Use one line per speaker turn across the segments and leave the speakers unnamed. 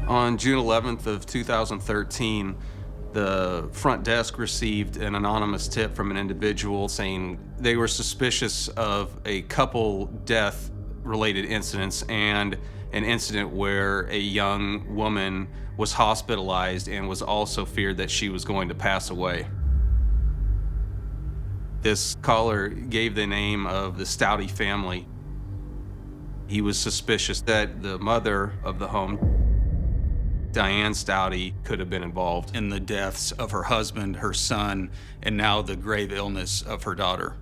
On June 11th of 2013, the front desk received an anonymous tip from an individual saying they were suspicious of a couple death-related incidents and an incident where a young woman was hospitalized and was also feared that she was going to pass away. This caller gave the name of the Stouty family. He was suspicious that the mother of the home, Diane Stouty, could have been involved in the deaths of her husband, her son, and now the grave illness of her daughter.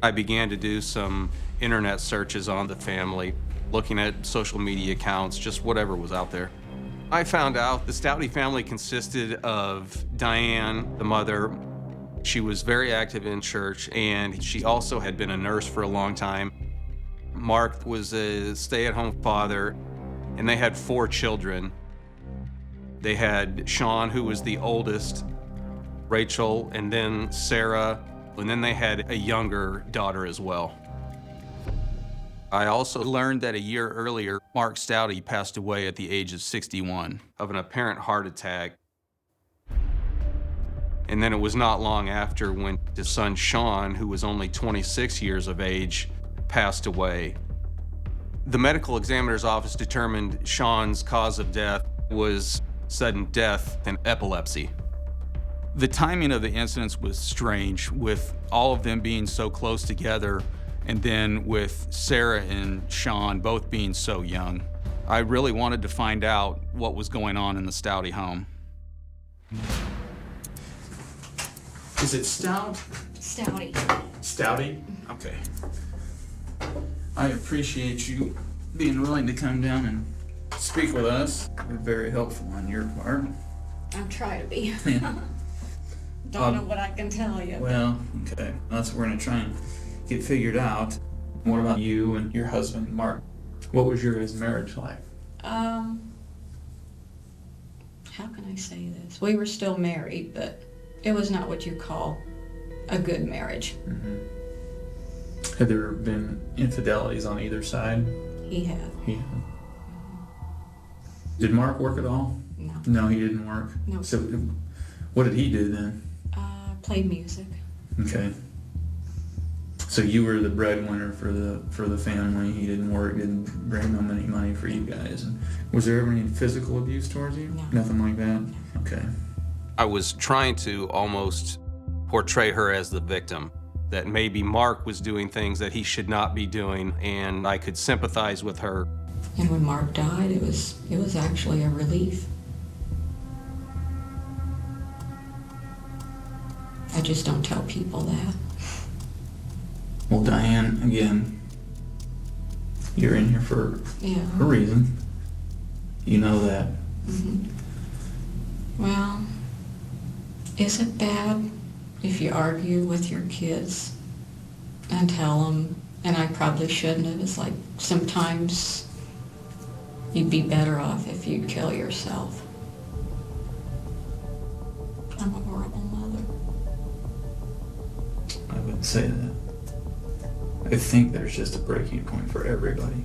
I began to do some internet searches on the family, looking at social media accounts, just whatever was out there. I found out the Stouty family consisted of Diane, the mother. She was very active in church, and she also had been a nurse for a long time. Mark was a stay-at-home father, and they had 4 children. They had Sean, who was the oldest, Rachel, and then Sarah, and then they had a younger daughter as well. I also learned that a year earlier, Mark Stouty passed away at the age of 61 of an apparent heart attack. And then it was not long after when his son Sean, who was only 26 years of age, passed away. The medical examiner's office determined Sean's cause of death was sudden death and epilepsy. The timing of the incidents was strange, with all of them being so close together, and then with Sarah and Sean both being so young. I really wanted to find out what was going on in the Stouty home. Is it Stout?
Stouty.
Stouty? Okay. I appreciate you being willing to come down and speak with us. You're very helpful on your part.
I'm trying to be.
Yeah.
Don't know what I can tell you.
Well, okay. That's what we're gonna try and get figured out. What about you and your husband, Mark? What was your guys' marriage like?
How can I say this? We were still married, but it was not what you call a good marriage.
Mm-hmm. Had there been infidelities on either side?
He had.
He had. Did Mark work at all?
No.
No, he didn't work.
No.
So, what did he do then?
Played music.
Okay. So you were the breadwinner for the family. He didn't work, didn't bring home any money for you guys. And was there ever any physical abuse towards you?
No.
Nothing like that? Okay. I was trying to almost portray her as the victim, that maybe Mark was doing things that he should not be doing, and I could sympathize with her.
And when Mark died, it was actually a relief. I just don't tell people that.
Well, Diane, again, you're in here for
Yeah.
a reason. You know that.
Mm-hmm. Well, is it bad if you argue with your kids and tell them, and I probably shouldn't have, it's like sometimes you'd be better off if you'd kill yourself. I'm a horrible mother.
I wouldn't say that. I think there's just a breaking point for everybody.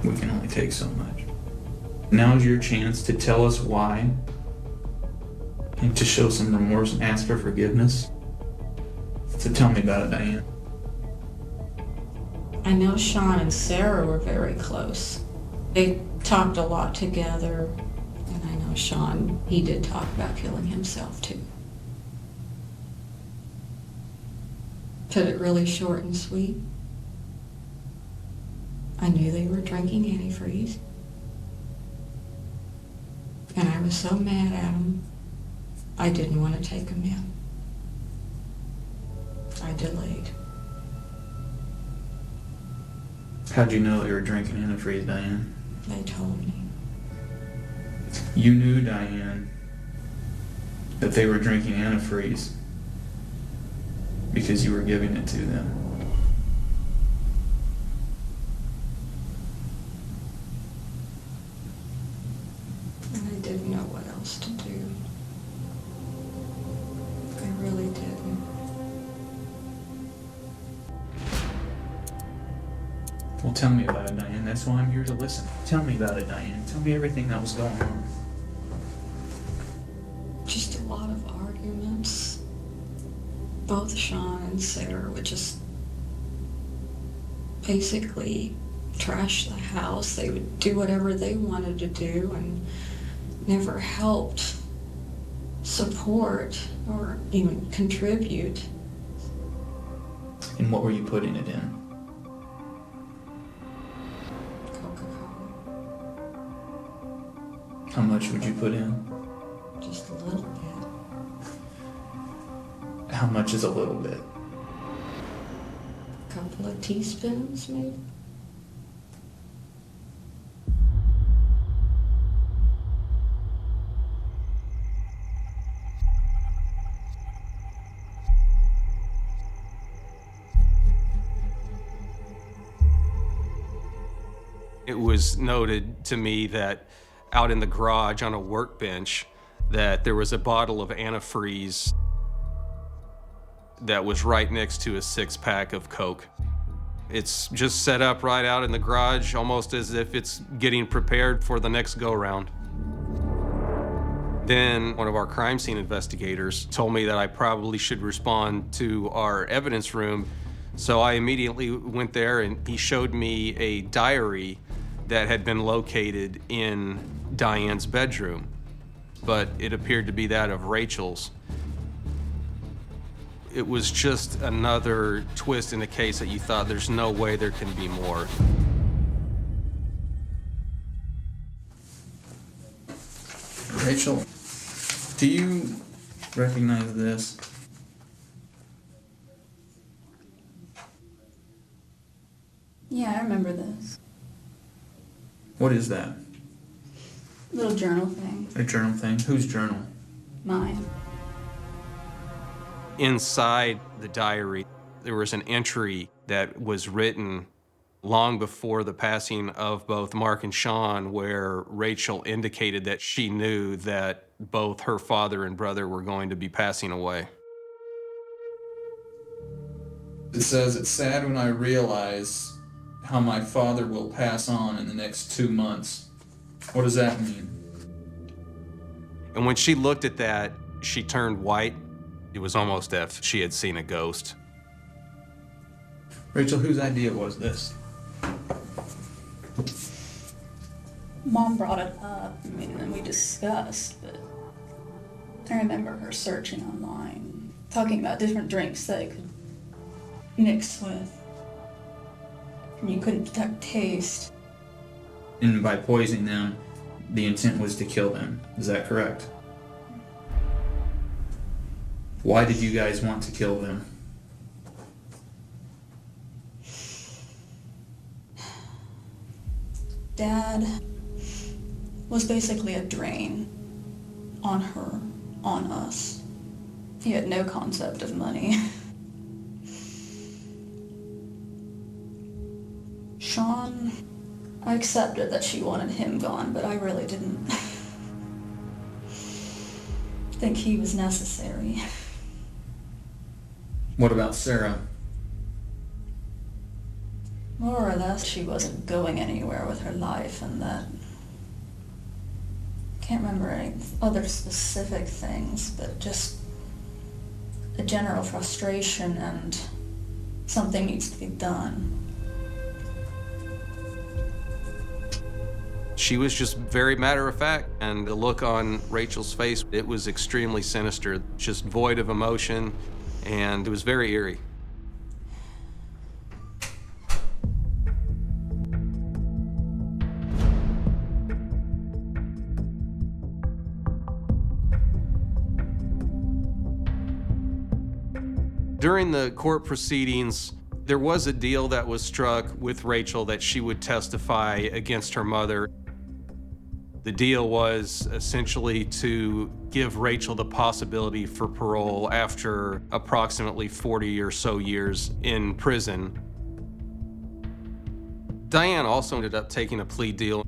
We can only take so much. Now's your chance to tell us why and to show some remorse and ask for forgiveness. So tell me about it, Diane.
I know Sean and Sarah were very close. They talked a lot together, and I know Sean, he did talk about killing himself too. Put it really short and sweet. I knew they were drinking antifreeze, and I was so mad at them, I didn't want to take them in. I delayed.
How'd you know they were drinking antifreeze, Diane?
They told me.
You knew, Diane, that they were drinking antifreeze because you were giving it to them.
And I didn't know what else to do. I really didn't.
Well, tell me about it, Diane. That's why I'm here to listen. Tell me about it, Diane. Tell me everything that was going on.
Just a lot of arguments. Both Sean and Sarah would just basically trash the house. They would do whatever they wanted to do and never helped support or even contribute.
And what were you putting it in?
Coca-Cola,
How much would you put in?
just a little bit.
How much is a little bit?
A couple of teaspoons, maybe.
It was noted to me that out in the garage on a workbench that there was a bottle of antifreeze that was right next to a 6-pack of Coke. It's just set up right out in the garage, almost as if it's getting prepared for the next go-round. Then one of our crime scene investigators told me that I probably should respond to our evidence room. So I immediately went there and he showed me a diary that had been located in Diane's bedroom, but it appeared to be that of Rachel's. It was just another twist in the case that you thought there's no way there can be more.
Rachel, do you recognize this?
Yeah, I remember this.
What is that?
Little journal thing.
A journal thing? Whose journal?
Mine.
Inside the diary, there was an entry that was written long before the passing of both Mark and Sean, where Rachel indicated that she knew that both her father and brother were going to be passing away.
It says, "It's sad when I realize how my father will pass on in the next 2 months." What does that mean?
And when she looked at that, she turned white. It was almost as if she had seen a ghost.
Rachel, whose idea was this?
Mom brought it up, and we discussed, but I remember her searching online, talking about different drinks that it could mix with. And you couldn't detect taste.
And by poisoning them, the intent was to kill them. Is that correct? Why did you guys want to kill them?
Dad was basically a drain on her, on us. He had no concept of money. Sean, I accepted that she wanted him gone, but I really didn't think he was necessary.
What about Sarah?
More or less, she wasn't going anywhere with her life, and that... Can't remember any other specific things, but just a general frustration and something needs to be done.
She was just very matter of fact, and the look on Rachel's face, it was extremely sinister, just void of emotion, and it was very eerie. During the court proceedings, there was a deal that was struck with Rachel that she would testify against her mother. The deal was essentially to give Rachel the possibility for parole after approximately 40 or so years in prison. Diane also ended up taking a plea deal.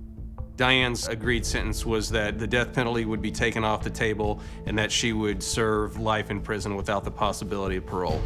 Diane's agreed sentence was that the death penalty would be taken off the table and that she would serve life in prison without the possibility of parole.